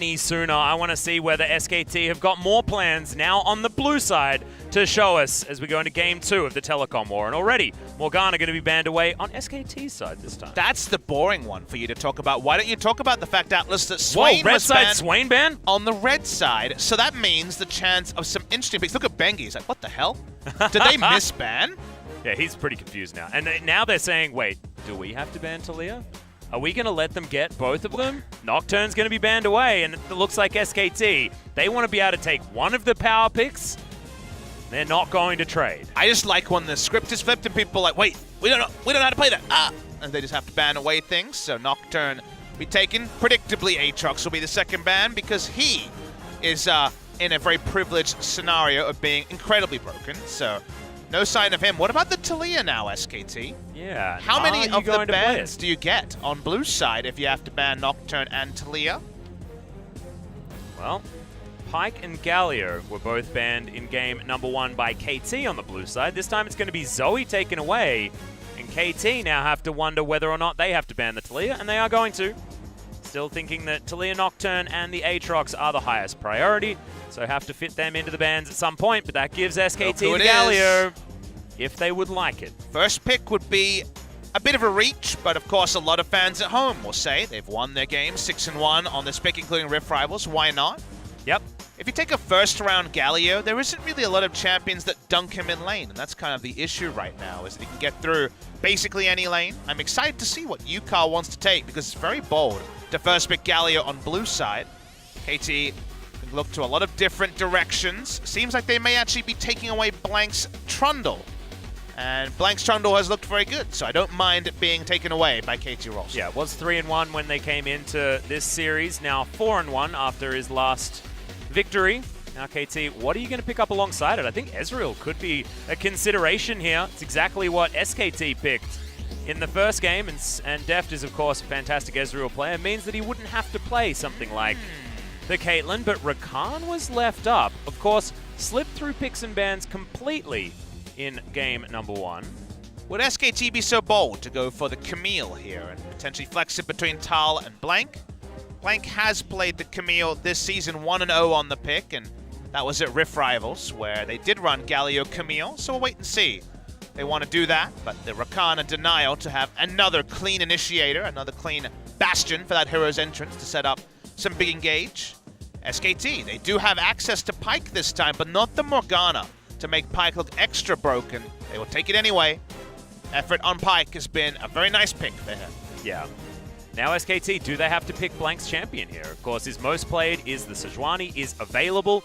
any sooner. I want to see whether SKT have got more plans now on the blue side to show us as we go into Game 2 of the Telecom War. And already, Morgana going to be banned away on SKT's side this time. That's the boring one for you to talk about. Why don't you talk about the fact, Atlas, that Swain red was side banned Swain ban? on the red side. So that means the chance of some interesting picks. Look at Bengi. He's like, what the hell? Did they misban? Yeah, he's pretty confused now. And now they're saying, wait, do we have to ban Talia? Are we going to let them get both of them? Nocturne's going to be banned away, and it looks like SKT, they want to be able to take one of the power picks. They're not going to trade. I just like when the script is flipped and people are like, wait, we don't know how to play that. And they just have to ban away things. So Nocturne will be taken. Predictably, Aatrox will be the second ban because he is in a very privileged scenario of being incredibly broken. So no sign of him. What about the Talia now, SKT? Yeah. How many of the bans do you get on blue side if you have to ban Nocturne and Talia? Well, Pyke and Galio were both banned in game number 1 by KT on the blue side. This time it's going to be Zoe taken away, and KT now have to wonder whether or not they have to ban the Talia, and they are going to. Still thinking that Talia, Nocturne, and the Aatrox are the highest priority, so have to fit them into the bans at some point, but that gives SKT the Galio if they would like it. First pick would be a bit of a reach, but of course a lot of fans at home will say they've won their game 6-1 on this pick, including Rift Rivals. Why not? Yep. If you take a first-round Galio, there isn't really a lot of champions that dunk him in lane, and that's kind of the issue right now, is that he can get through basically any lane. I'm excited to see what Yukar wants to take, because it's very bold to first pick Galio on blue side. KT can look to a lot of different directions. Seems like they may actually be taking away Blank's Trundle. And Blank's Trundle has looked very good, so I don't mind it being taken away by KT Rolster. Yeah, it was 3-1 when they came into this series. Now 4-1 after his last victory. Now KT, what are you going to pick up alongside it? I think Ezreal could be a consideration here. It's exactly what SKT picked in the first game, and Deft is of course a fantastic Ezreal player. It means that he wouldn't have to play something like the Caitlyn, but Rakan was left up. Of course, slipped through picks and bans completely in game number 1. Would SKT be so bold to go for the Camille here and potentially flex it between Tal and Blank? Blank has played the Camille this season 1-0 on the pick, and that was at Rift Rivals, where they did run Galio Camille, so we'll wait and see. They want to do that, but the Rakan denial to have another clean initiator, another clean bastion for that hero's entrance to set up some big engage. SKT, they do have access to Pyke this time, but not the Morgana to make Pyke look extra broken. They will take it anyway. Effort on Pyke has been a very nice pick for him. Yeah. Now SKT, do they have to pick Blank's champion here? Of course, his most played is the Sejuani, is available.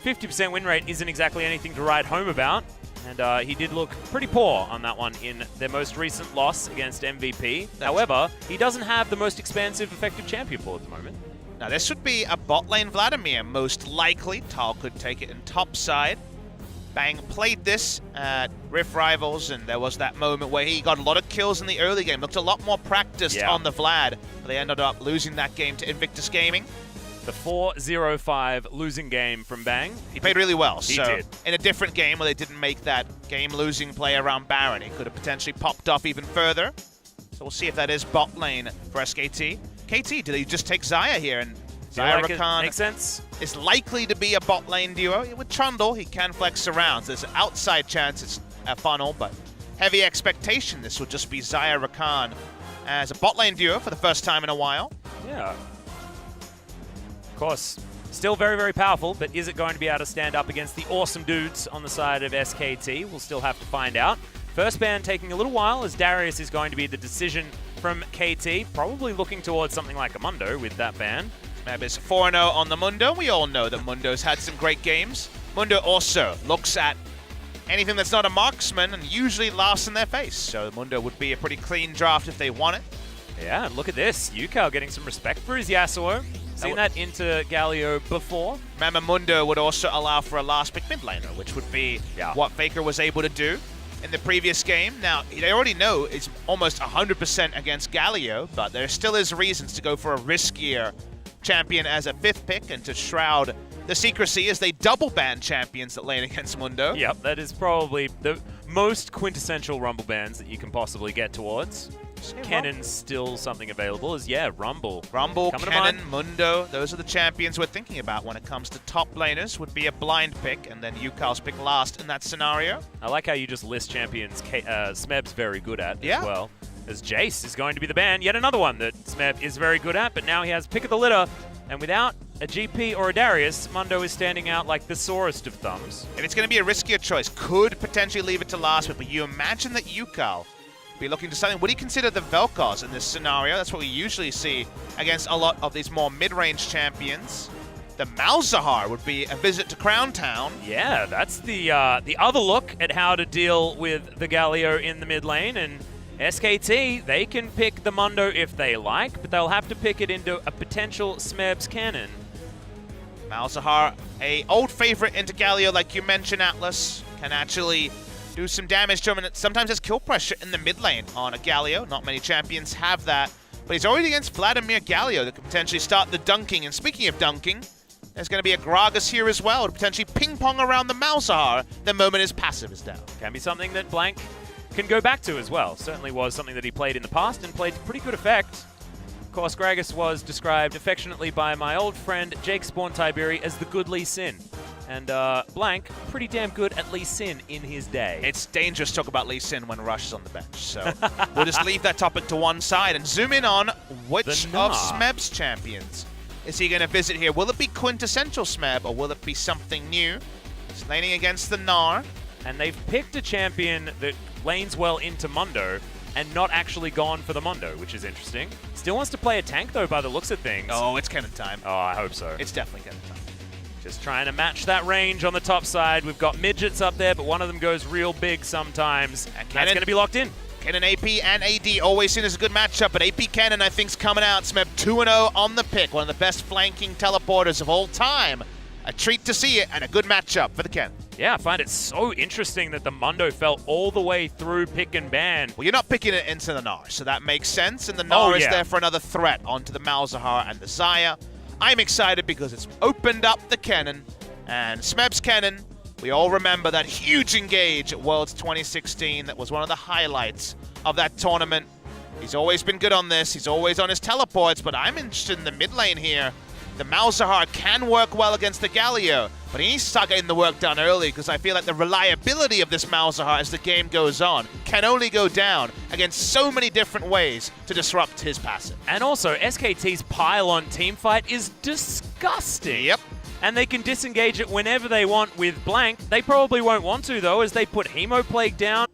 50% win rate isn't exactly anything to write home about. And he did look pretty poor on that one in their most recent loss against MVP. However, he doesn't have the most expansive effective champion pool at the moment. Now this would be a bot lane Vladimir, most likely. Tal could take it in top side. Bang played this at Rift Rivals, and there was that moment where he got a lot of kills in the early game. Looked a lot more practiced on the Vlad, but they ended up losing that game to Invictus Gaming. The 4-0-5 losing game from Bang. He played really well. He did. In a different game where they didn't make that game-losing play around Baron, he could have potentially popped off even further. So we'll see if that is bot lane for SKT. KT, do they just take Xayah here? And Xayah Rakan makes sense. Is likely to be a bot lane duo. With Trundle, he can flex around. So there's an outside chance it's a funnel, but heavy expectation this will just be Xayah Rakan as a bot lane duo for the first time in a while. Yeah. Of course, still very, very powerful, but is it going to be able to stand up against the awesome dudes on the side of SKT? We'll still have to find out. First ban taking a little while, as Darius is going to be the decision from KT, probably looking towards something like a Mundo with that ban. Mabis 4-0 on the Mundo. We all know that Mundo's had some great games. Mundo also looks at anything that's not a marksman and usually laughs in their face. So Mundo would be a pretty clean draft if they want it. Yeah, and look at this. Yukar getting some respect for his Yasuo. Seen that into Galio before. Remember, Mundo would also allow for a last pick mid laner, which would be what Faker was able to do in the previous game. Now, they already know it's almost 100% against Galio, but there still is reasons to go for a riskier champion as a 5th pick and to shroud the secrecy as they double ban champions that lane against Mundo. Yep, that is probably the most quintessential Rumble bans that you can possibly get towards. Kennen's still something available as, yeah, Rumble. Rumble, coming Kennen, Mundo, those are the champions we're thinking about when it comes to top laners. Would be a blind pick, and then Yukal's pick last in that scenario. I like how you just list champions Smeb's very good at as well. As Jace is going to be the ban, yet another one that Smeb is very good at, but now he has pick of the litter, and without a GP or a Darius, Mundo is standing out like the sorest of thumbs. If it's going to be a riskier choice, could potentially leave it to last, but you imagine that Yukal be looking to something. Would he consider the Vel'Koz in this scenario? That's what we usually see against a lot of these more mid-range champions. The Malzahar would be a visit to Crown Town. Yeah, that's the other look at how to deal with the Galio in the mid lane, and SKT, they can pick the Mundo if they like, but they'll have to pick it into a potential Smeb's cannon. Malzahar, a old favorite into Galio, like you mentioned, Atlas, can actually do some damage to him, and it sometimes has kill pressure in the mid lane on a Galio. Not many champions have that, but he's already against Vladimir Galio that could potentially start the dunking. And speaking of dunking, there's going to be a Gragas here as well to potentially ping-pong around the Malzahar the moment his passive is down. Can be something that Blank can go back to as well. Certainly was something that he played in the past and played to pretty good effect. Of course, Gragas was described affectionately by my old friend Jake Spawn Tiberi as the good Lee Sin. And Blank, pretty damn good at Lee Sin in his day. It's dangerous to talk about Lee Sin when Rush is on the bench, so we'll just leave that topic to one side and zoom in on which of Smeb's champions is he going to visit here. Will it be quintessential Smeb, or will it be something new? He's laning against the Gnar. And they've picked a champion that lanes well into Mundo and not actually gone for the Mundo, which is interesting. Still wants to play a tank, though, by the looks of things. Oh, it's Kennen time. Oh, I hope so. It's definitely Kennen time. Just trying to match that range on the top side. We've got midgets up there, but one of them goes real big sometimes. And that's going to be locked in. Kennen AP and AD always seen as a good matchup, but AP Kennen, I think, is coming out. Smeb 2-0 on the pick. One of the best flanking teleporters of all time. A treat to see it, and a good matchup for the Kennen. Yeah, I find it so interesting that the Mundo fell all the way through pick and ban. Well, you're not picking it into the Gnar, so that makes sense. And the Gnar is there for another threat onto the Malzahar and the Xayah. I'm excited because it's opened up the Kennen, and Smeb's Kennen, we all remember that huge engage at Worlds 2016. That was one of the highlights of that tournament. He's always been good on this. He's always on his teleports, but I'm interested in the mid lane here. The Malzahar can work well against the Galio, but he needs to start getting the work done early, because I feel like the reliability of this Malzahar as the game goes on can only go down against so many different ways to disrupt his passive. And also, SKT's pile-on teamfight is disgusting. Yep. And they can disengage it whenever they want with Blank. They probably won't want to, though, as they put Hemoplague down.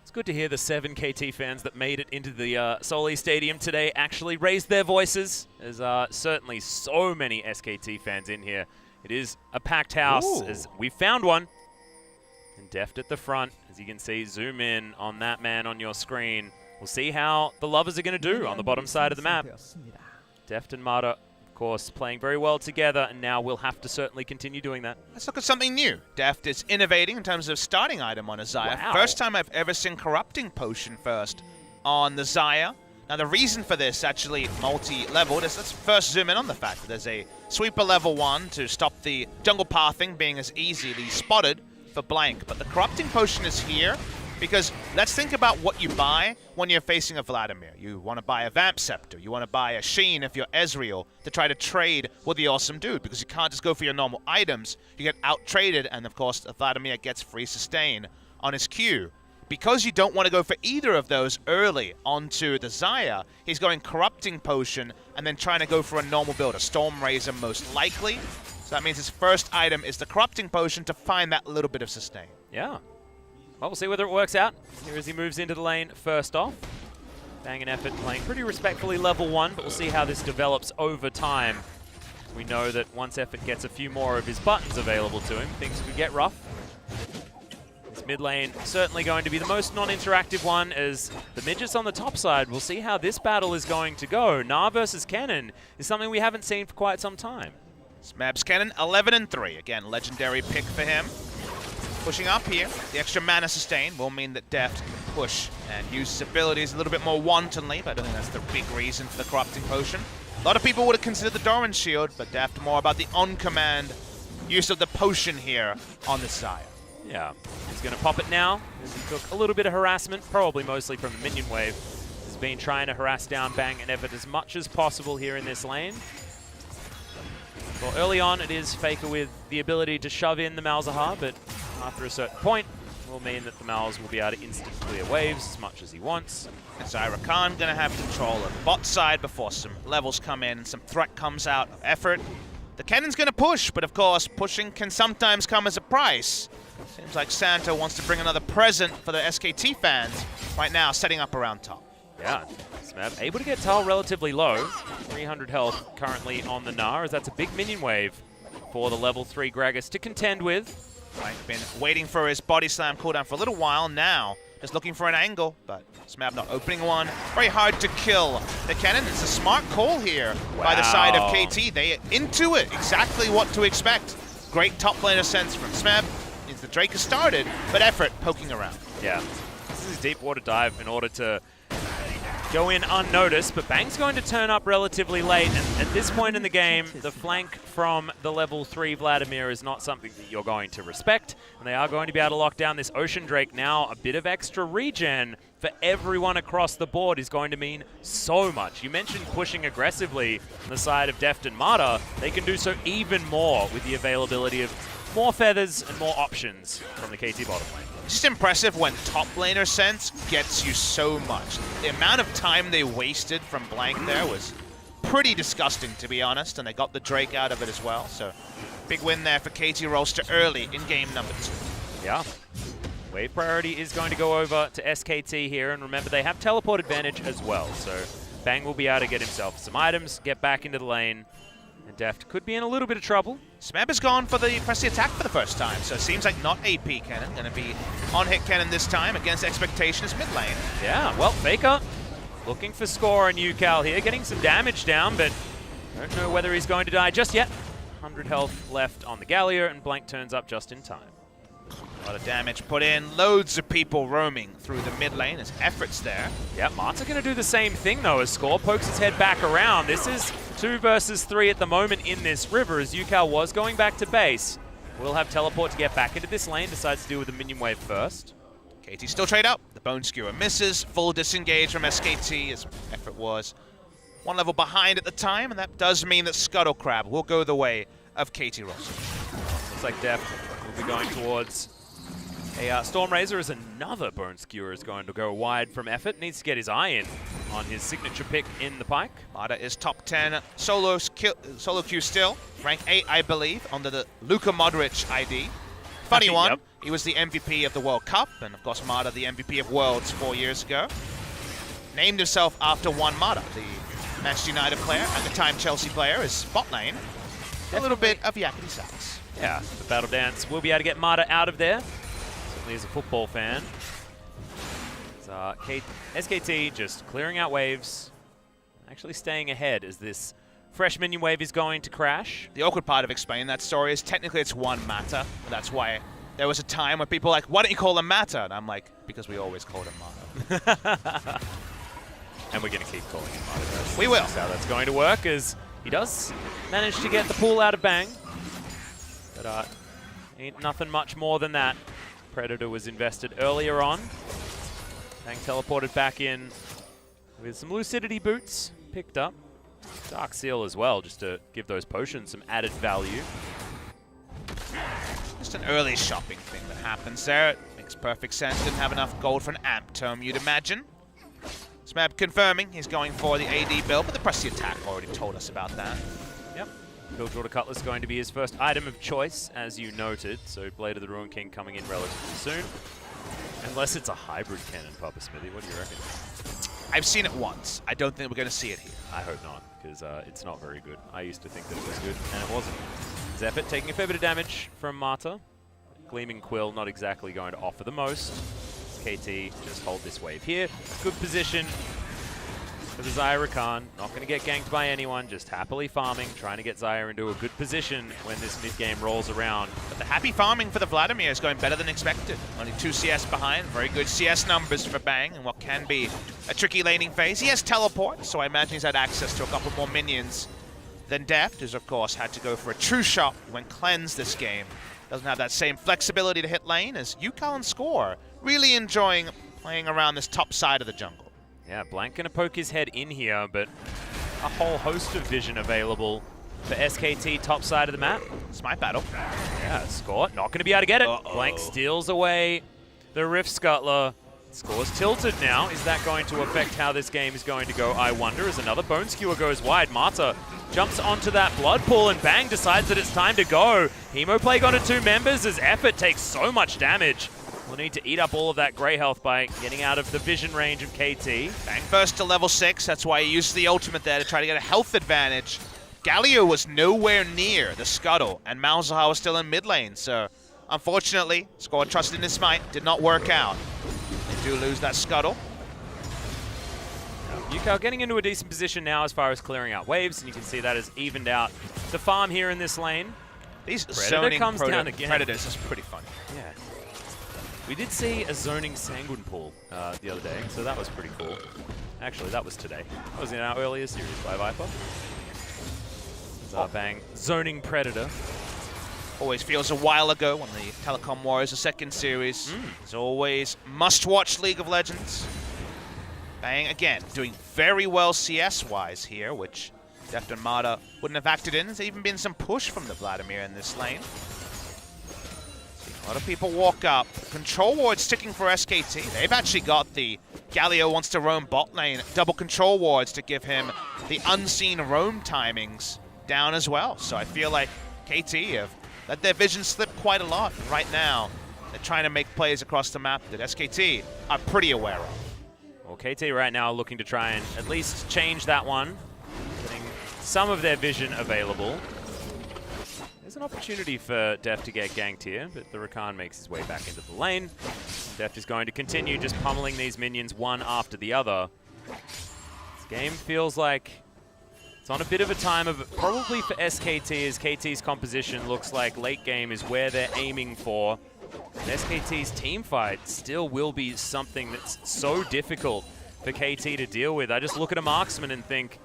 It's good to hear the 7 KT fans that made it into the Soli Stadium today actually raised their voices. There's certainly so many SKT fans in here. It is a packed house, as we found one. And Deft at the front, as you can see, zoom in on that man on your screen. We'll see how the lovers are going to do on the bottom side of the map. Deft and Mata, of course, playing very well together, and now we'll have to certainly continue doing that. Let's look at something new. Deft is innovating in terms of starting item on a Xayah. Wow. First time I've ever seen Corrupting Potion first on the Xayah. Now the reason for this, actually multi-leveled, is let's first zoom in on the fact that there's a Sweeper level 1 to stop the jungle pathing being as easily spotted for Blank. But the Corrupting Potion is here because let's think about what you buy when you're facing a Vladimir. You want to buy a Vamp Scepter. You want to buy a Sheen if you're Ezreal to try to trade with the awesome dude, because you can't just go for your normal items. You get out-traded, and of course, Vladimir gets free sustain on his Q. Because you don't want to go for either of those early onto the Xayah, he's going Corrupting Potion and then trying to go for a normal build, a Storm Razor most likely. So that means his first item is the Corrupting Potion to find that little bit of sustain. Yeah. Well, we'll see whether it works out here as he moves into the lane first off. Bang an effort, playing pretty respectfully level 1, but we'll see how this develops over time. We know that once Effort gets a few more of his buttons available to him, things could get rough. This mid lane certainly going to be the most non-interactive one, as the midgets on the top side. We'll see how this battle is going to go. Gnar versus Kennen is something we haven't seen for quite some time. Smeb's Kennen, 11-3. Again, legendary pick for him. Pushing up here. The extra mana sustain will mean that Deft can push and use his abilities a little bit more wantonly, but I don't think that's the big reason for the Corrupting Potion. A lot of people would have considered the Doran Shield, but Deft more about the on-command use of the potion here on the Xayah. Yeah, he's going to pop it now, as he took a little bit of harassment, probably mostly from the minion wave. He's been trying to harass down Bang and Effort as much as possible here in this lane. Well, early on, it is Faker with the ability to shove in the Malzahar, but after a certain point, will mean that the Malz will be able to instant clear waves as much as he wants. And Zyra Khan going to have control of bot side before some levels come in, some threat comes out of Effort. The Cannon's going to push, but of course, pushing can sometimes come as a price. Seems like Santa wants to bring another present for the SKT fans right now, setting up around top. Yeah, Smeb able to get Tal relatively low. 300 health currently on the Gnar, as that's a big minion wave for the level 3 Gragas to contend with. Blank been waiting for his body slam cooldown for a little while now. Just looking for an angle, but Smab not opening one. Very hard to kill the Cannon. It's a smart call here by the side of KT. They intuit exactly what to expect. Great top laner sense from Smab. The Drake has started, but Effort poking around. Yeah, this is a deep water dive in order to go in unnoticed, but Bang's going to turn up relatively late, and at this point in the game, the flank from the level 3 Vladimir is not something that you're going to respect, and they are going to be able to lock down this Ocean Drake now. A bit of extra regen for everyone across the board is going to mean so much. You mentioned pushing aggressively on the side of Deft and Marta. They can do so even more with the availability of more feathers and more options from the KT bottom lane. It's just impressive when top laner sense gets you so much. The amount of time they wasted from Blank there was pretty disgusting, to be honest, and they got the Drake out of it as well. So big win there for KT Rolster early in game number 2. Yeah. Wave priority is going to go over to SKT here, and remember they have teleport advantage as well. So Bang will be able to get himself some items, get back into the lane, and Deft could be in a little bit of trouble. Smeb has gone for the press the attack for the first time, so it seems like not AP Cannon. Going to be on hit Cannon this time against expectations mid lane. Yeah, well, Faker looking for score on UCal here, getting some damage down, but don't know whether he's going to die just yet. 100 health left on the Gallier, and Blank turns up just in time. A lot of damage put in, loads of people roaming through the mid lane as Effort's there. Yeah, Mart's going to do the same thing though as Score pokes his head back around. This is 2 versus 3 at the moment in this river as UCal was going back to base. Will have teleport to get back into this lane, decides to deal with the minion wave first. KT still trade up, the Bone Skewer misses, full disengage from SKT as Effort was 1 level behind at the time, and that does mean that Scuttle Crab will go the way of KT Rolster. Looks like Deft will be going towards a Storm Razor as another Bone Skewer is going to go wide from Effort. Needs to get his eye in on his signature pick in the Pyke. Marta is top 10 solo queue still. Rank 8, I believe, under the Luka Modric ID. Funny one, yep. He was the MVP of the World Cup, and of course Marta the MVP of Worlds 4 years ago. Named himself after Juan Mata, the Manchester United player, at the time Chelsea player, is bot lane. A little bit of yakety sax. Yeah, the Battle Dance will be able to get Marta out of there. As a football fan. So, SKT just clearing out waves, actually staying ahead as this fresh minion wave is going to crash. The awkward part of explaining that story is technically it's one Mata. That's why there was a time when people were like, why don't you call him Mata? And I'm like, because we always called him Mata. And we're going to keep calling him Mata. We will. That's how that's going to work, as he does manage to get the pull out of Bang. But ain't nothing much more than that. Predator was invested earlier on. Bang teleported back in with some Lucidity boots picked up. Dark Seal as well, just to give those potions some added value. Just an early shopping thing that happens there. It makes perfect sense. Didn't have enough gold for an amp tome, you'd imagine. Smab confirming he's going for the AD build, but the press the attack already told us about that. Yep. Bilgewater Cutlass is going to be his first item of choice, as you noted. So Blade of the Ruin King coming in relatively soon. Unless it's a hybrid cannon, Papa Smithy. What do you reckon? I've seen it once. I don't think we're going to see it here. I hope not, because it's not very good. I used to think that it was good, and it wasn't. Zephyr taking a fair bit of damage from Marta. Gleaming Quill not exactly going to offer the most. KT just hold this wave here. Good position for the Zyra Khan. Not going to get ganked by anyone, just happily farming, trying to get Zyra into a good position when this mid-game rolls around. But the happy farming for the Vladimir is going better than expected. Only 2 CS behind. Very good CS numbers for Bang in what can be a tricky laning phase. He has teleport, so I imagine he's had access to a couple more minions than Deft, who's of course had to go for a true shot. He went cleanse this game. Doesn't have that same flexibility to hit lane as Yukal and Score. Really enjoying playing around this top side of the jungle. Yeah, Blank gonna poke his head in here, but a whole host of vision available for SKT top side of the map. Smite battle. Yeah, Score not gonna be able to get it. Blank steals away the Rift Scuttler. Score's tilted now. Is that going to affect how this game is going to go? I wonder, as another Bone Skewer goes wide. Marta jumps onto that blood pool and Bang decides that it's time to go. Hemoplague onto 2 members as Effort takes so much damage. We'll need to eat up all of that Grey health by getting out of the vision range of KT. Bang burst to level 6. That's why he used the ultimate there to try to get a health advantage. Galio was nowhere near the Scuttle, and Malzahar was still in mid lane, so unfortunately, Score trusted in his smite. Did not work out. They do lose that Scuttle. Yukal getting into a decent position now as far as clearing out waves, and you can see that has evened out the farm here in this lane. These Predator zoning comes down again. Predators is pretty funny. Yeah. We did see a zoning Sanguine pool the other day, so that was pretty cool. Actually, that was today. That was in our earlier series by Viper. Bang, zoning Predator. Always feels a while ago when the Telecom Warriors, the second series. It's always must-watch League of Legends. Bang, again, doing very well CS-wise here, which Deft and Marta wouldn't have acted in. There's even been some push from the Vladimir in this lane. A lot of people walk up. Control ward sticking for SKT. They've actually got the Galio wants to roam bot lane. Double control wards to give him the unseen roam timings down as well. So I feel like KT have let their vision slip quite a lot. Right now, they're trying to make plays across the map that SKT are pretty aware of. Well, KT right now looking to try and at least change that one, getting some of their vision available. There's an opportunity for Deft to get ganked here, but the Rakan makes his way back into the lane. Deft is going to continue just pummeling these minions one after the other. This game feels like it's on a bit of a time of probably for SKT, as KT's composition looks like late game is where they're aiming for. And SKT's team fight still will be something that's so difficult for KT to deal with. I just look at a marksman and think,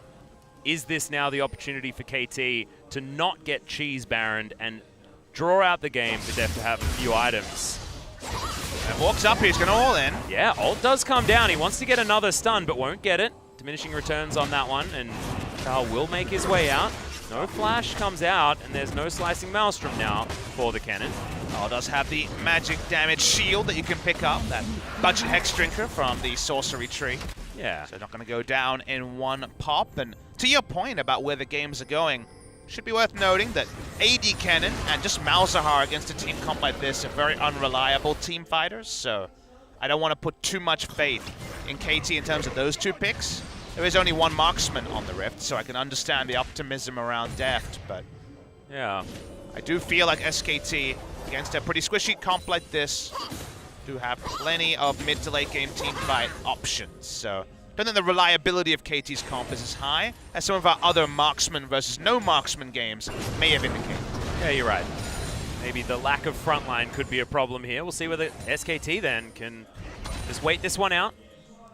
is this now the opportunity for KT to not get cheese baroned and draw out the game for Deft to have a few items? And walks up, he's going to all in. Yeah, ult does come down. He wants to get another stun, but won't get it. Diminishing returns on that one, and Carl will make his way out. No flash comes out, and there's no slicing maelstrom now for the cannon. Oh, does have the magic damage shield that you can pick up, that budget hex drinker from the sorcery tree. Yeah. So not going to go down in one pop. And to your point about where the games are going, should be worth noting that AD Cannon and just Malzahar against a team comp like this are very unreliable team fighters. So I don't want to put too much faith in KT in terms of those two picks. There is only one marksman on the Rift, so I can understand the optimism around Deft, but yeah, I do feel like SKT, against a pretty squishy comp like this, do have plenty of mid to late game team fight options. So I don't think the reliability of KT's comp is as high as some of our other marksman versus no marksman games may have indicated. Yeah, you're right. Maybe the lack of frontline could be a problem here. We'll see whether SKT then can just wait this one out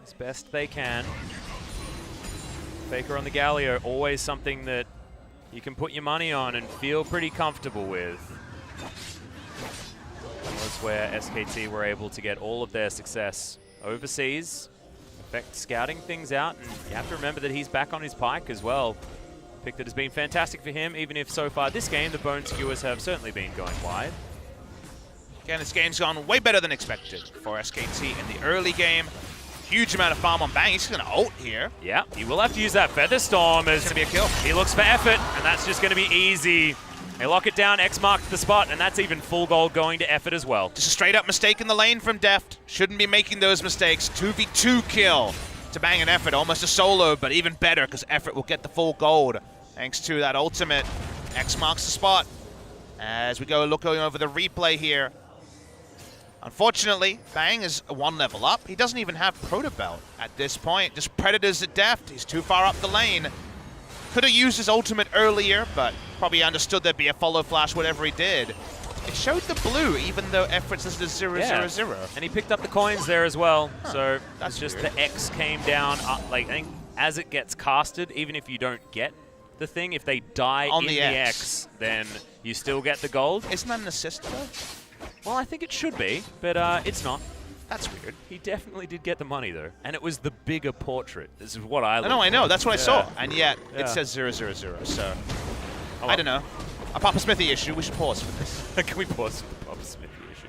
as best they can. Faker on the Galio, always something that you can put your money on and feel pretty comfortable with. That was where SKT were able to get all of their success overseas. Effect scouting things out, and you have to remember that he's back on his pike as well. Pick that has been fantastic for him, even if so far this game the Bone Skewers have certainly been going wide. Again, this game's gone way better than expected for SKT in the early game. Huge amount of farm on Bang. He's going to ult here. Yeah, he will have to use that Feather Storm as it's going to be a kill. He looks for effort, and that's just going to be easy. They lock it down, X marks the spot, and that's even full gold going to effort as well. Just a straight up mistake in the lane from Deft. Shouldn't be making those mistakes. 2v2 kill to Bang and effort. Almost a solo, but even better because effort will get the full gold thanks to that ultimate. X marks the spot. As we go looking over the replay here. Unfortunately, Bang is one level up. He doesn't even have Proto Belt at this point. Just Predators at Deft. He's too far up the lane. Could have used his ultimate earlier, but probably understood there'd be a follow flash, whatever he did. It showed the blue, even though efforts is 0-0-0. And he picked up the coins there as well. Huh, so that's just weird. the X came down. Like, I think as it gets casted, even if you don't get the thing? If they die on in the X, then you still get the gold. Isn't that an assist, though? Well, I think it should be, but it's not. That's weird. He definitely did get the money, though. And it was the bigger portrait. This is what I looked I know. That's what I saw. And yet, Yeah. it says 000, so... I don't know. A Papa Smithy issue. We should pause for this. Can we pause for the Papa Smithy issue?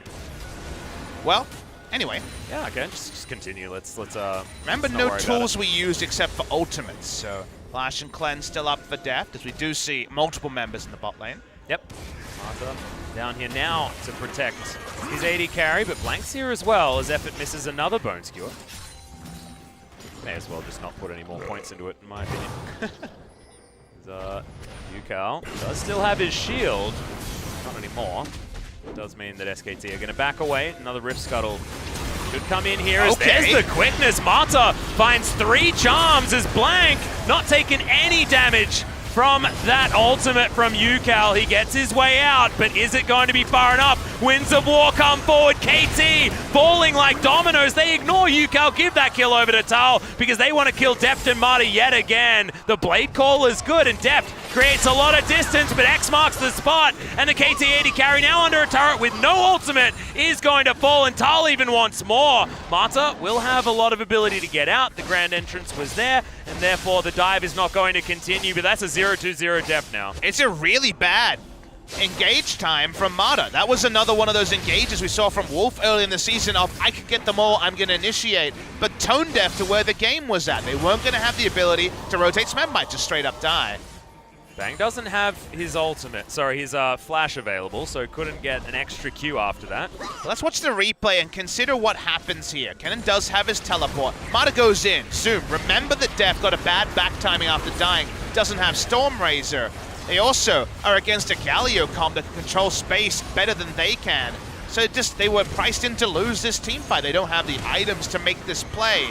Well, anyway. Yeah, okay. Just continue. Let's Remember, let's not no worry about tools it. we used except for ultimates, so... Flash and Cleanse still up for depth, as we do see multiple members in the bot lane. Yep. Marta down here now to protect his AD carry, but Blank's here as well as Effort misses another bone skewer. May as well just not put any more points into it, in my opinion. Yukal does still have his shield. Not anymore. It does mean that SKT are going to back away. Another Rift Scuttle should come in here. As there's the quickness. Marta finds 3 charms as Blank not taking any damage from that ultimate from Yukal. He gets his way out, but is it going to be far enough? Winds of War come forward. KT falling like dominoes. They ignore Yukal, give that kill over to Tal because they want to kill Deft and Marta yet again. The Blade Call is good, and Deft creates a lot of distance, but X marks the spot, and the KT AD carry now under a turret with no ultimate is going to fall, and Tal even wants more. Marta will have a lot of ability to get out. The grand entrance was there, and therefore the dive is not going to continue, but that's a 0-2-0 Deft now. It's a really bad engage time from Marta. That was another one of those engages we saw from Wolf early in the season of, I could get them all, I'm going to initiate, but tone deaf to where the game was at. They weren't going to have the ability to rotate. Smeb might just straight up die. Bang doesn't have his ultimate, his flash available, so couldn't get an extra Q after that. Let's watch the replay and consider what happens here. Kennen does have his teleport. Marta goes in. Zoom. Remember that Def got a bad back timing after dying. Doesn't have Stormrazor. They also are against a Galio comp that can control space better than they can. So they were priced in to lose this team fight. They don't have the items to make this play.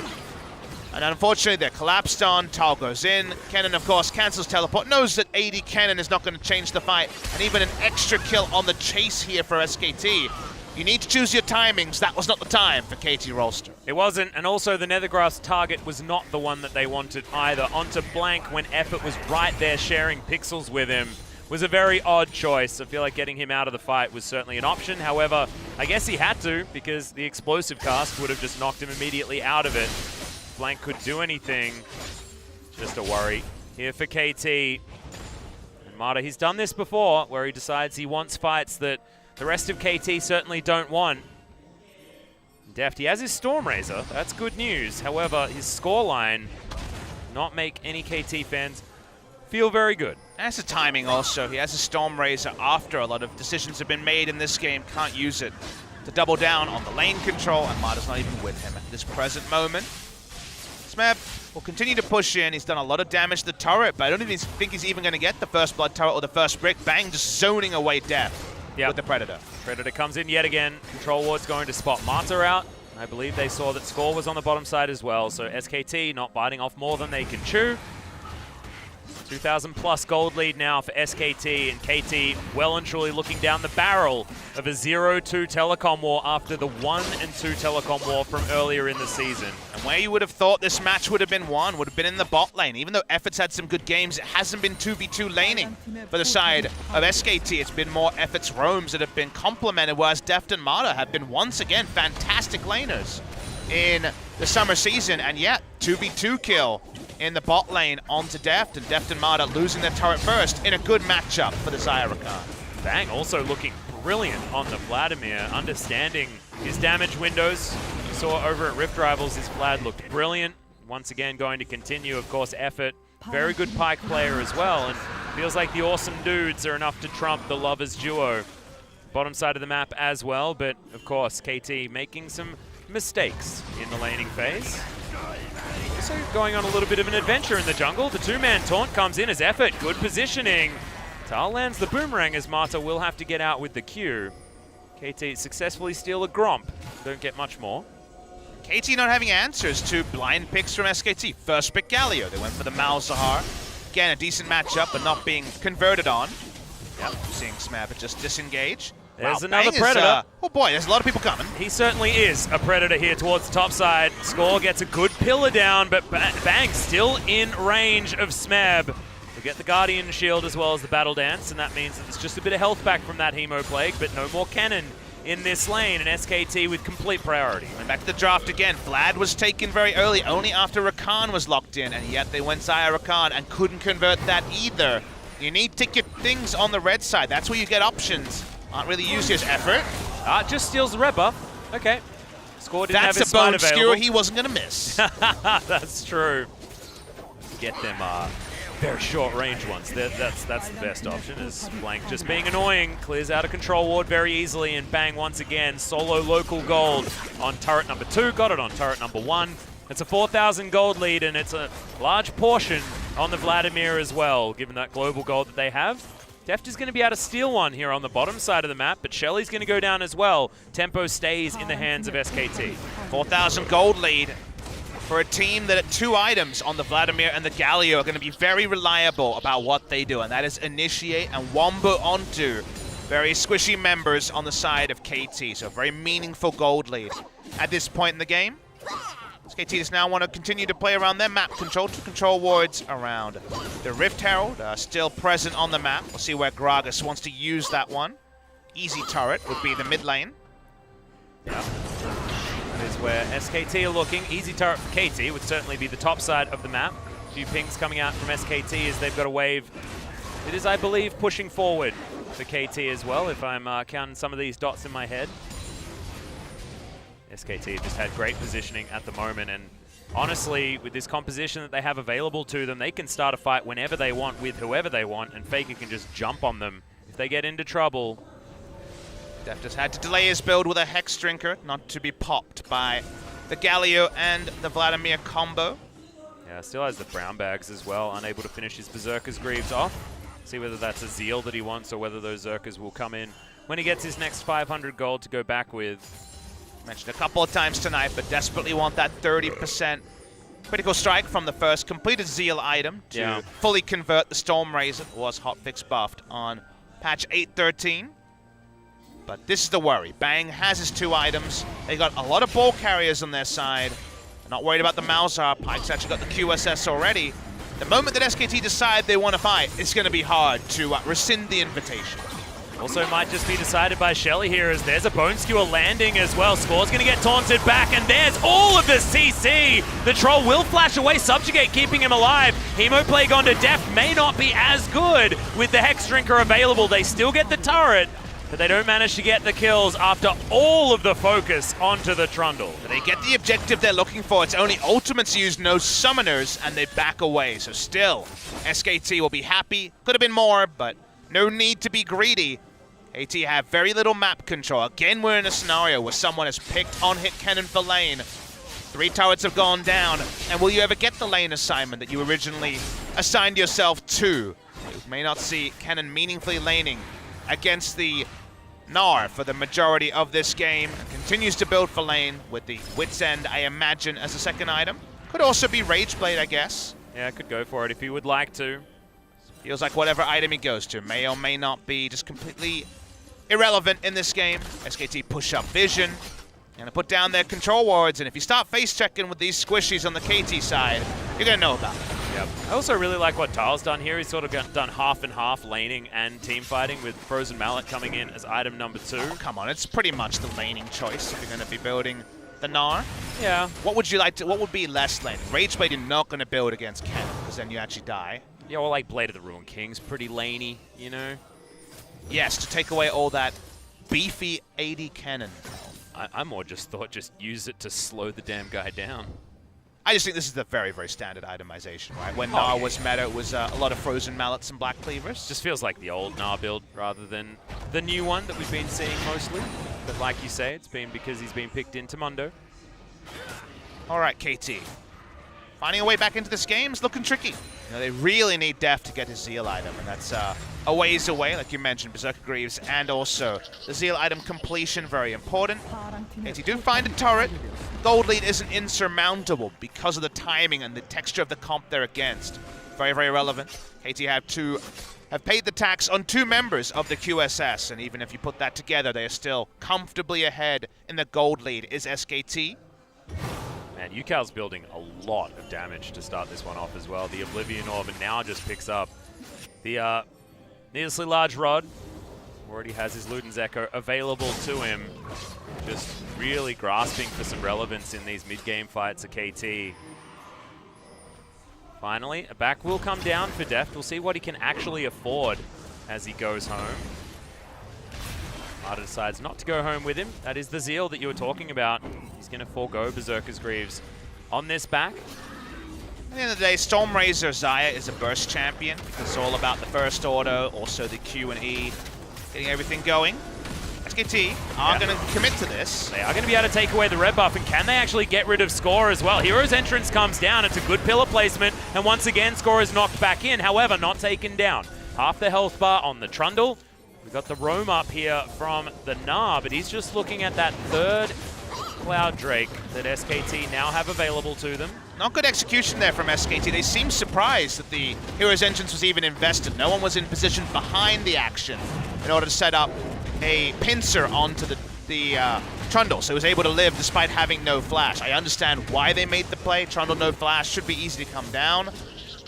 And unfortunately, they're collapsed on. Tal goes in. Kennen, of course, cancels teleport. Knows that AD Kennen is not going to change the fight. And even an extra kill on the chase here for SKT. You need to choose your timings. That was not the time for KT Rolster. It wasn't, and also the Nethergrass target was not the one that they wanted either. Onto Blank when Effort was right there sharing pixels with him was a very odd choice. I feel like getting him out of the fight was certainly an option. However, I guess he had to because the explosive cast would have just knocked him immediately out of it. Blank could do anything. Just a worry here for KT. And Marta, he's done this before, where he decides he wants fights that the rest of KT certainly don't want. Deft, he has his Stormrazor. That's good news. However, his scoreline not make any KT fans feel very good. That's the timing also. He has a Stormrazor after a lot of decisions have been made in this game. Can't use it to double down on the lane control, and Marta's not even with him at this present moment. Smeb will continue to push in. He's done a lot of damage to the turret, but I don't even think he's even going to get the first blood turret or the first brick. Bang, just zoning away Deft with the Predator. Predator comes in yet again. Control Ward's going to spot Marta out. I believe they saw that Score was on the bottom side as well, so SKT not biting off more than they can chew. 2,000 plus gold lead now for SKT, and KT well and truly looking down the barrel of a 0-2 telecom war after the 1-2 telecom war from earlier in the season. And where you would have thought this match would have been won would have been in the bot lane. Even though Effort's had some good games, it hasn't been 2v2 laning for the side of SKT. It's been more Effort's roams that have been complemented, whereas Deft and Marta have been once again fantastic laners in the summer season. And yet, 2v2 kill in the bot lane onto Deft, and Deft and Marta losing their turret first in a good matchup for the Zyrakan. Bang also looking brilliant on the Vladimir, understanding his damage windows. You saw over at Rift Rivals, his Vlad looked brilliant. Once again going to continue, of course, Effort. Very good Pike player as well, and feels like the awesome dudes are enough to trump the Lovers duo. Bottom side of the map as well, but of course, KT making some mistakes in the laning phase. Also going on a little bit of an adventure in the jungle. The two-man taunt comes in as Effort. Good positioning. Tal lands the boomerang as Marta will have to get out with the Q. KT successfully steal a Gromp. Don't get much more. KT not having answers to blind picks from SKT. First pick Galio. They went for the Malzahar. Again, a decent matchup, but not being converted on. Yep, seeing Smab just disengage. There's wow, another Predator. Oh boy, there's a lot of people coming. He certainly is a Predator here towards the top side. Score gets a good pillar down, but Bang still in range of Smeb. You'll get the Guardian Shield as well as the Battle Dance, and that means that it's just a bit of health back from that Hemo Plague, but no more cannon in this lane, and SKT with complete priority. And back to the draft again. Vlad was taken very early, only after Rakan was locked in, and yet they went Xayah Rakan and couldn't convert that either. You need to get things on the red side. That's where you get options. Aren't really used as effort. Just steals the red buff. Okay. Score didn't have his That's a bone smite skewer available. he wasn't going to miss. That's true. Get them very short range ones. That's the best option, is Blank just being annoying. Clears out a control ward very easily, and bang, once again, solo local gold on turret number 2. Got it on turret number 1. It's a 4,000 gold lead, and it's a large portion on the Vladimir as well, given that global gold that they have. Deft is going to be able to steal one here on the bottom side of the map, but Shelly's going to go down as well. Tempo stays in the hands of SKT. 4,000 gold lead for a team that at 2 items on the Vladimir and the Galio are going to be very reliable about what they do, and that is initiate and wombo onto very squishy members on the side of KT. So a very meaningful gold lead at this point in the game. SKT just now want to continue to play around their map control to control wards around the Rift Herald, still present on the map. We'll see where Gragas wants to use that one. Easy turret would be the mid lane. Yeah. That is where SKT are looking. Easy turret for KT would certainly be the top side of the map. A few pings coming out from SKT as they've got a wave. It is, I believe, pushing forward for KT as well, if I'm counting some of these dots in my head. SKT have just had great positioning at the moment, and honestly, with this composition that they have available to them, they can start a fight whenever they want with whoever they want, and Faker can just jump on them if they get into trouble. Deft just had to delay his build with a Hex Drinker, not to be popped by the Galio and the Vladimir combo. Yeah, still has the brown bags as well, unable to finish his Berserker's Greaves off. See whether that's a Zeal that he wants or whether those Zerkers will come in when he gets his next 500 gold to go back with. Mentioned a couple of times tonight, but desperately want that 30% critical strike from the first completed Zeal item to fully convert the Storm Razor that was hotfix buffed on patch 8.13. But this is the worry. Bang has his 2 items. They got a lot of ball carriers on their side. They're not worried about the Malzahar. Pike's actually got the QSS already. The moment that SKT decide they want to fight, it's going to be hard to rescind the invitation. Also might just be decided by Shelly here, as there's a Bone Skewer landing as well. Score's going to get taunted back, and there's all of the CC. The Troll will flash away, Subjugate keeping him alive. Hemo Plague onto Deft may not be as good with the Hex Drinker available. They still get the turret, but they don't manage to get the kills after all of the focus onto the Trundle. They get the objective they're looking for. It's only ultimates used, no summoners, and they back away. So still, SKT will be happy. Could have been more, but no need to be greedy. AT have very little map control. Again, we're in a scenario where someone has picked on-hit cannon for lane. 3 turrets have gone down, and will you ever get the lane assignment that you originally assigned yourself to? You may not see cannon meaningfully laning against the Gnar for the majority of this game. Continues to build for lane with the Wit's End, I imagine, as a second item. Could also be Rageblade, I guess. Yeah, could go for it if he would like to. Feels like whatever item he goes to may or may not be just completely irrelevant in this game. SKT push up vision. Gonna put down their control wards, and if you start face checking with these squishies on the KT side, you're gonna know about it. Yep. I also really like what Tyle's done here. He's sort of done half and half laning and team fighting, with Frozen Mallet coming in as item number 2. Oh, come on, it's pretty much the laning choice if you're gonna be building the Gnar. Yeah. What would you like to, what would be less laning? Rageblade you're not gonna build against Ken, because then you actually die. Yeah, well, like Blade of the Ruined King's pretty laney, you know? Yes, to take away all that beefy 80 cannon. I more just thought just use it to slow the damn guy down. I just think this is the very, very standard itemization, right? When Gnar was meta, it was a lot of Frozen Mallets and Black Cleavers. Just feels like the old Gnar build rather than the new one that we've been seeing mostly. But like you say, it's been because he's been picked into Mundo. All right, KT. Finding a way back into this game is looking tricky. You know, they really need Deft to get his Zeal item, and that's a ways away, like you mentioned, Berserker Greaves, and also the Zeal item completion, very important. KT do find a turret. Gold lead isn't insurmountable because of the timing and the texture of the comp they're against. Very, very relevant. KT have paid the tax on 2 members of the QSS, and even if you put that together, they are still comfortably ahead in the gold lead is SKT. Man, Yukal's building a lot of damage to start this one off as well. The Oblivion Orb, and now just picks up The needlessly large rod already has his Luden's Echo available to him. Just really grasping for some relevance in these mid-game fights at KT. Finally, a back will come down for Deft. We'll see what he can actually afford as he goes home. Marta decides not to go home with him. That is the zeal that you were talking about. He's going to forego Berserker's Greaves on this back. At the end of the day, Stormrazor Xayah is a burst champion because it's all about the first order, also the Q and E, getting everything going. SKT are going to commit to this. They are going to be able to take away the red buff, and can they actually get rid of Score as well? Hero's Entrance comes down. It's a good pillar placement, and once again, Score is knocked back in, however, not taken down. Half the health bar on the Trundle. We've got the roam up here from the Gnar, but he's just looking at that third Cloud Drake that SKT now have available to them. Not good execution there from SKT. They seem surprised that the Hero's Entrance was even invested. No one was in position behind the action in order to set up a pincer onto the Trundle, so he was able to live despite having no flash. I understand why they made the play. Trundle no flash should be easy to come down.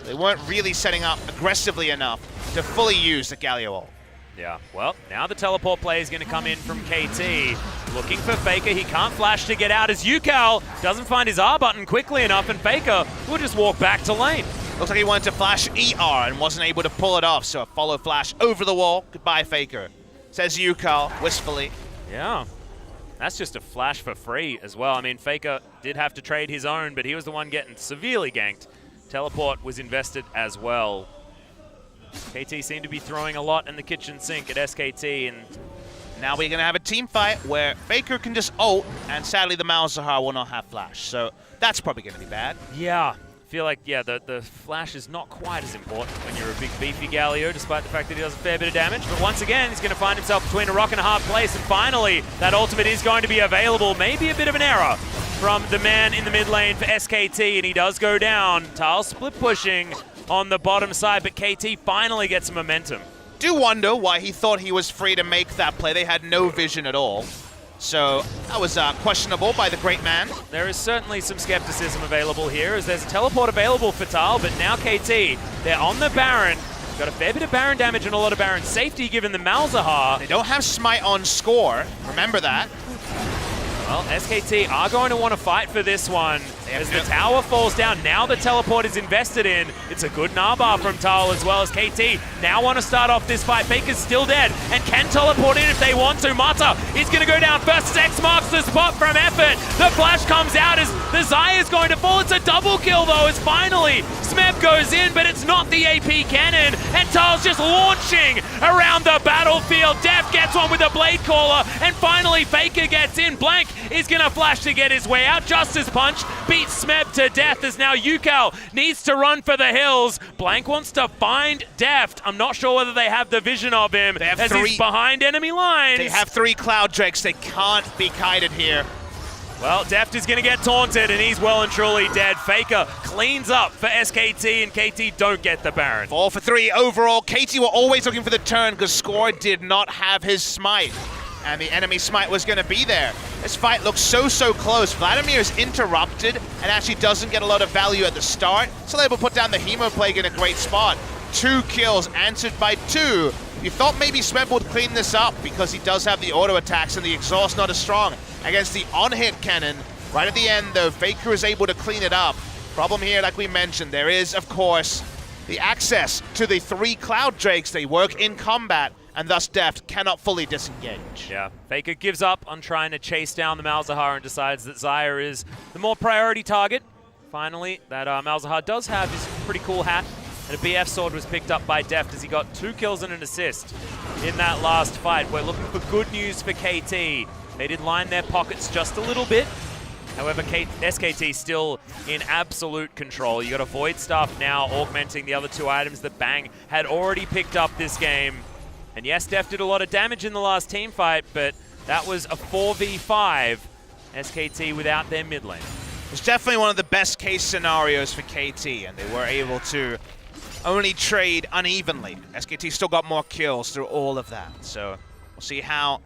They weren't really setting up aggressively enough to fully use the Galio ult. Yeah, well, now the teleport play is going to come in from KT. Looking for Faker. He can't flash to get out as Yukal doesn't find his R button quickly enough, and Faker will just walk back to lane. Looks like he wanted to flash ER and wasn't able to pull it off, so a follow flash over the wall. Goodbye, Faker, says Yukal wistfully. Yeah, that's just a flash for free as well. I mean, Faker did have to trade his own, but he was the one getting severely ganked. Teleport was invested as well. KT seem to be throwing a lot in the kitchen sink at SKT, and now we're going to have a team fight where Faker can just ult, and sadly the Malzahar will not have flash, so that's probably going to be bad. Yeah, I feel like, yeah, the flash is not quite as important when you're a big beefy Galio, despite the fact that he does a fair bit of damage, but once again, he's going to find himself between a rock and a hard place, and finally, that ultimate is going to be available. Maybe a bit of an error from the man in the mid lane for SKT, and he does go down. Tal split pushing on the bottom side, but KT finally gets some momentum. Do wonder why he thought he was free to make that play. They had no vision at all. So that was questionable by the great man. There is certainly some skepticism available here, as there's a teleport available for Tal, but now KT, they're on the Baron. Got a fair bit of Baron damage and a lot of Baron safety given the Malzahar. They don't have Smite on Score. Remember that. Well, SKT are going to want to fight for this one. As the tower falls down, now the teleport is invested in. It's a good Narbar from Tal as well as KT. Now want to start off this fight. Faker's still dead and can teleport in if they want to. Mata is going to go down first. X marks the spot from Effort. The flash comes out as the Xayah is going to fall. It's a double kill though, as finally Smeb goes in, but it's not the AP cannon. And Tal's just launching around the battlefield. Def gets one with a Blade Caller, and finally Faker gets in. Blank is going to flash to get his way out. Justice Punch beats Smeb to death as now Yukal needs to run for the hills. Blank wants to find Deft. I'm not sure whether they have the vision of him as he's behind enemy lines. They have 3 Cloud Drakes. They can't be kited here. Well, Deft is going to get taunted, and he's well and truly dead. Faker cleans up for SKT, and KT don't get the Baron. 4 for 3 overall. KT were always looking for the turn because Score did not have his Smite, and the enemy Smite was going to be there. This fight looks so close. Vladimir is interrupted and actually doesn't get a lot of value at the start. Still able to put down the Hemo Plague in a great spot. 2 kills answered by 2. You thought maybe Smeb would clean this up because he does have the auto attacks and the exhaust not as strong against the on-hit cannon. Right at the end though, Faker is able to clean it up. Problem here, like we mentioned, there is of course the access to the 3 Cloud Drakes. They work in combat, and thus Deft cannot fully disengage. Yeah, Faker gives up on trying to chase down the Malzahar and decides that Xayah is the more priority target. Finally, that Malzahar does have his pretty cool hat, and a BF sword was picked up by Deft as he got 2 kills and an assist in that last fight. We're looking for good news for KT. They did line their pockets just a little bit. However, SKT still in absolute control. You got a Void Staff now augmenting the other 2 items that Bang had already picked up this game. And yes, Def did a lot of damage in the last team fight, but that was a 4v5. SKT without their mid lane. It's definitely one of the best case scenarios for KT, and they were able to only trade unevenly. SKT still got more kills through all of that. So we'll see how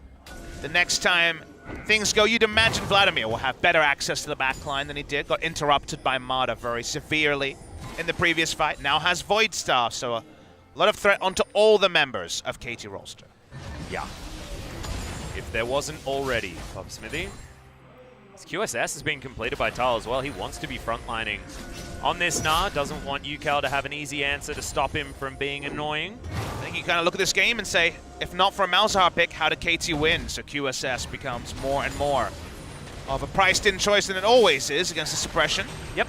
the next time things go. You'd imagine Vladimir will have better access to the backline than he did. Got interrupted by Marta very severely in the previous fight. Now has Void Staff, so a A lot of threat onto all the members of KT Rolster. Yeah. If there wasn't already, Bob Smithy. His QSS has been completed by Tal as well. He wants to be frontlining on this Gnar. Doesn't want UCal to have an easy answer to stop him from being annoying. I think you kind of look at this game and say, if not for a Malzahar pick, how did KT win? So QSS becomes more and more of a priced-in choice than it always is against the suppression. Yep.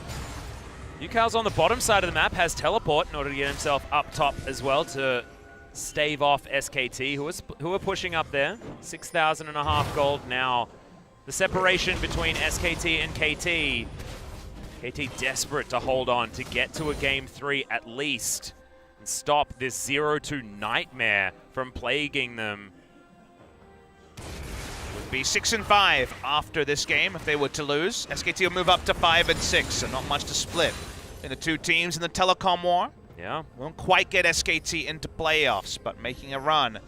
UCal's on the bottom side of the map, has teleport in order to get himself up top as well to stave off SKT, who are pushing up there. 6,500 gold now. The separation between SKT and KT. KT desperate to hold on to get to a game 3 at least and stop this 0-2 nightmare from plaguing them. Would be 6-5 after this game if they were to lose. SKT will move up to 5-6, so not much to split in the two teams in the Telecom War. Yeah. Won't quite get SKT into playoffs, but making a run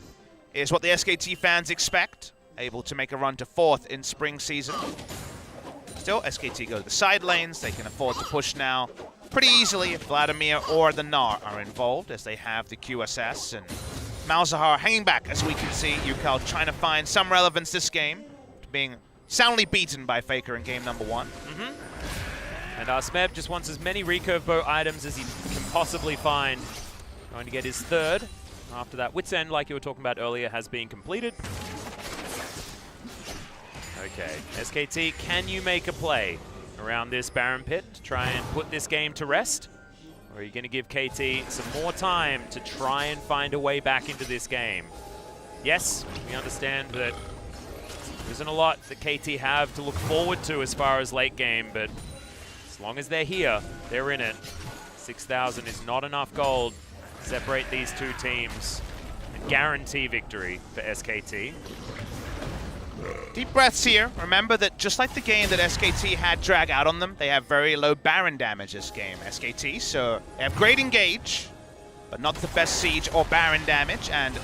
is what the SKT fans expect. Able to make a run to 4th in spring season. Still, SKT go to the side lanes. They can afford to push now pretty easily if Vladimir or the Gnar are involved, as they have the QSS. And Malzahar hanging back, as we can see. UCal trying to find some relevance this game, being soundly beaten by Faker in game number 1. And Smeb just wants as many recurve bow items as he can possibly find. Going to get his 3rd. After that, Wit's End, like you were talking about earlier, has been completed. Okay, SKT, can you make a play around this Baron Pit to try and put this game to rest? Or are you going to give KT some more time to try and find a way back into this game? Yes, we understand that there isn't a lot that KT have to look forward to as far as late game, but as long as they're here, they're in it. 6,000 is not enough gold to separate these two teams and guarantee victory for SKT. Deep breaths here. Remember that just like the game that SKT had drag out on them, they have very low Baron damage this game, SKT. So they have great engage, but not the best siege or Baron damage. And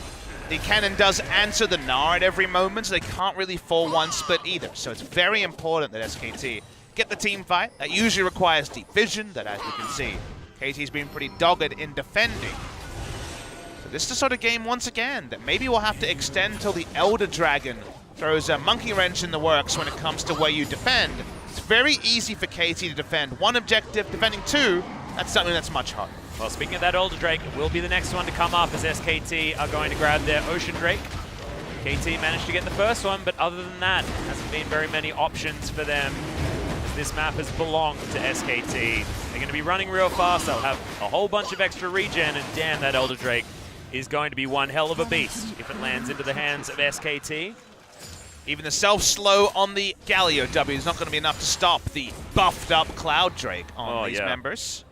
the cannon does answer the Gnar at every moment, so they can't really 4-1 split either. So it's very important that SKT get the team fight. That usually requires deep vision, that as we can see, KT's been pretty dogged in defending. So this is the sort of game, once again, that maybe we'll have to extend till the Elder Dragon throws a monkey wrench in the works when it comes to where you defend. It's very easy for KT to defend one objective, defending 2, that's something that's much harder. Well, speaking of that Elder Drake, it will be the next one to come up as SKT are going to grab their Ocean Drake. KT managed to get the first one, but other than that, hasn't been very many options for them. As this map has belonged to SKT. They're going to be running real fast, they'll have a whole bunch of extra regen, and damn, that Elder Drake is going to be one hell of a beast if it lands into the hands of SKT. Even the self-slow on the Galio W is not going to be enough to stop the buffed-up Cloud Drake on these members.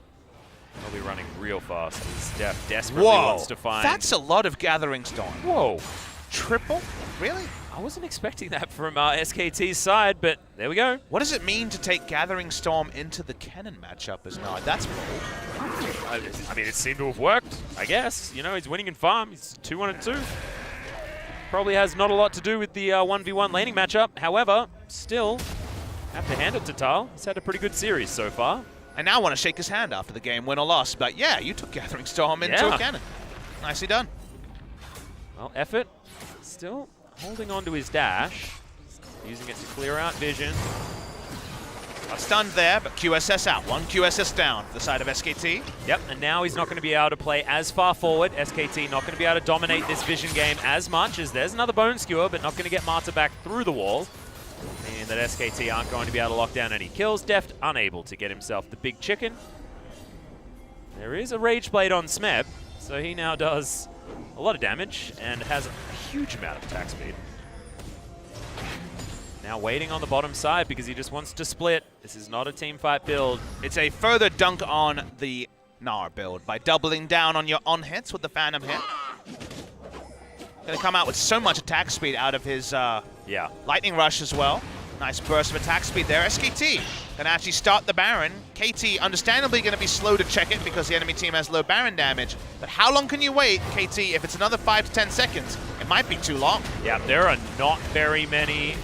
They'll be running real fast. Steph desperately wants to find... That's a lot of Gathering Storm. Whoa. Triple? Really? I wasn't expecting that from SKT's side, but there we go. What does it mean to take Gathering Storm into the Kennen matchup as Gnar? That's bold. I mean, it seemed to have worked, I guess. You know, he's winning in farm. He's 2-1-2. Probably has not a lot to do with the 1v1 laning matchup. However, still have to hand it to Tal. He's had a pretty good series so far. I now want to shake his hand after the game, win or loss. But yeah, you took Gathering Storm into a cannon. Nicely done. Well, effort. Still holding on to his dash. Using it to clear out vision. Got stunned there, but QSS out. One QSS down for the side of SKT. Yep, and now he's not going to be able to play as far forward. SKT not going to be able to dominate this vision game as much as there's another Bone Skewer, but not going to get Marta back through the wall. Meaning that SKT aren't going to be able to lock down any kills. Deft unable to get himself the big chicken. There is a Rage Blade on Smeb, so he now does a lot of damage and has a huge amount of attack speed. Now waiting on the bottom side because he just wants to split. This is not a team fight build. It's a further dunk on the Gnar build by doubling down on your on-hits with the Phantom hit. Going to come out with so much attack speed out of his Lightning Rush as well. Nice burst of attack speed there. SKT can actually start the Baron. KT understandably going to be slow to check it because the enemy team has low Baron damage. But how long can you wait, KT? If it's another 5 to 10 seconds, it might be too long. Yeah, there are not very many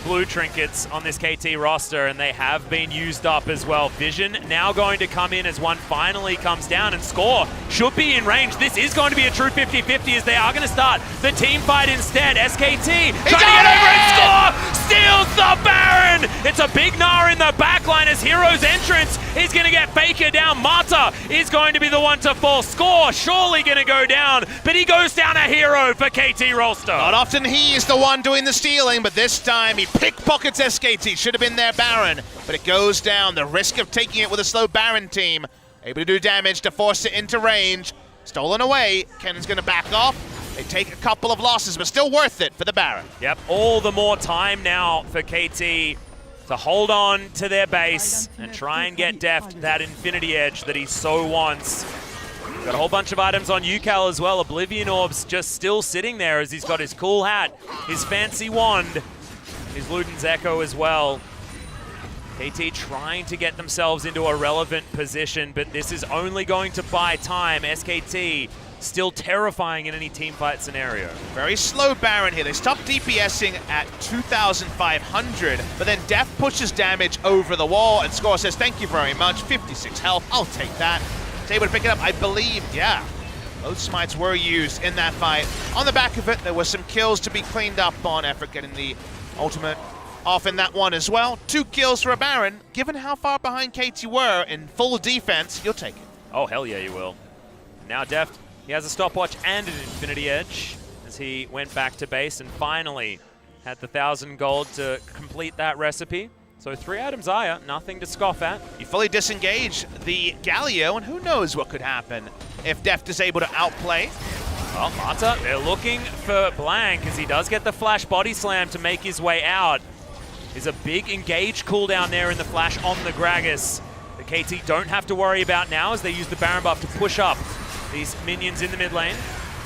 blue trinkets on this KT roster, and they have been used up as well. Vision now going to come in as one finally comes down, and Score should be in range. This is going to be a true 50-50 as they are going to start the team fight instead. SKT trying to get over and Score steals the Baron! It's a big Gnar in the backline as Hero's entrance is going to get Faker down. Mata is going to be the one to fall. Score surely going to go down, but he goes down a hero for KT Rolster. Not often he is the one doing the stealing, but this time he pickpockets SKT. Should have been their Baron, but it goes down. The risk of taking it with a slow Baron team. Able to do damage to force it into range. Stolen away. Ken's going to back off. They take a couple of losses, but still worth it for the Baron. Yep, all the more time now for KT to hold on to their base and try and get Deft that Infinity Edge that he so wants. Got a whole bunch of items on UCal as well. Oblivion Orb's just still sitting there as he's got his cool hat, his fancy wand, his Luden's Echo as well. KT trying to get themselves into a relevant position, but this is only going to buy time. SKT still terrifying in any team fight scenario. Very slow Baron here. They stop DPSing at 2,500, but then Deft pushes damage over the wall, and Score says, thank you very much, 56 health, I'll take that. He's able to pick it up, I believe, yeah. Both smites were used in that fight. On the back of it, there was some kills to be cleaned up on. Effort getting the ultimate off in that one as well. 2 kills for a Baron. Given how far behind KT were in full defense, you'll take it. Oh, hell yeah, you will. Now Deft, he has a stopwatch and an Infinity Edge as he went back to base and finally had the 1,000 gold to complete that recipe. So 3 items Aya, nothing to scoff at. You fully disengage the Galio, and who knows what could happen if Deft is able to outplay. Well, Mata, they're looking for Blank as he does get the flash body slam to make his way out. There's a big engage cooldown there in the flash on the Gragas. The KT don't have to worry about now as they use the Baron buff to push up these minions in the mid lane.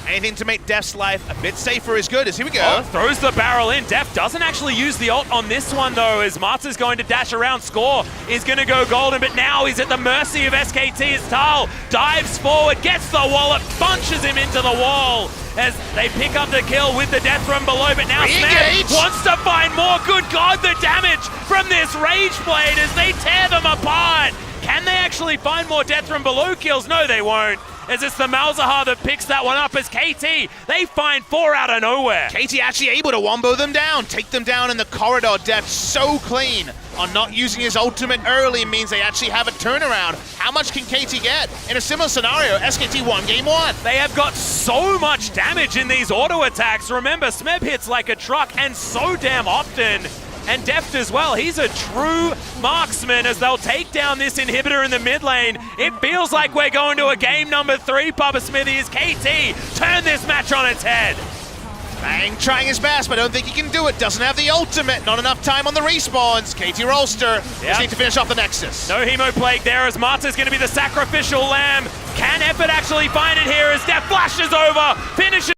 Anything to make Deft's life a bit safer is good, as here we go. Oh, throws the barrel in. Deft doesn't actually use the ult on this one though, as Mata's going to dash around. Score is going to go golden, but now he's at the mercy of SKT as Tal dives forward, gets the wallet, bunches him into the wall as they pick up the kill with the death from below, but now Smeb wants to find more. Good God, the damage from this Rage Blade as they tear them apart. Can they actually find more death from below kills? No, they won't. As it's the Malzahar that picks that one up as KT, they find 4 out of nowhere. KT actually able to wombo them down, take them down in the corridor. Deft so clean on not using his ultimate early means they actually have a turnaround. How much can KT get? In a similar scenario, SKT won game 1. They have got so much damage in these auto attacks. Remember, Smeb hits like a truck and so damn often. And Deft as well, he's a true marksman as they'll take down this inhibitor in the mid lane. It feels like we're going to a game number 3, Papa Smithy, as KT turn this match on its head. Bang trying his best, but I don't think he can do it. Doesn't have the ultimate, not enough time on the respawns. KT Rolster just need to finish off the Nexus. No Hemo Plague there as Mata's going to be the sacrificial lamb. Can Effort actually find it here as Deft flashes over, finishes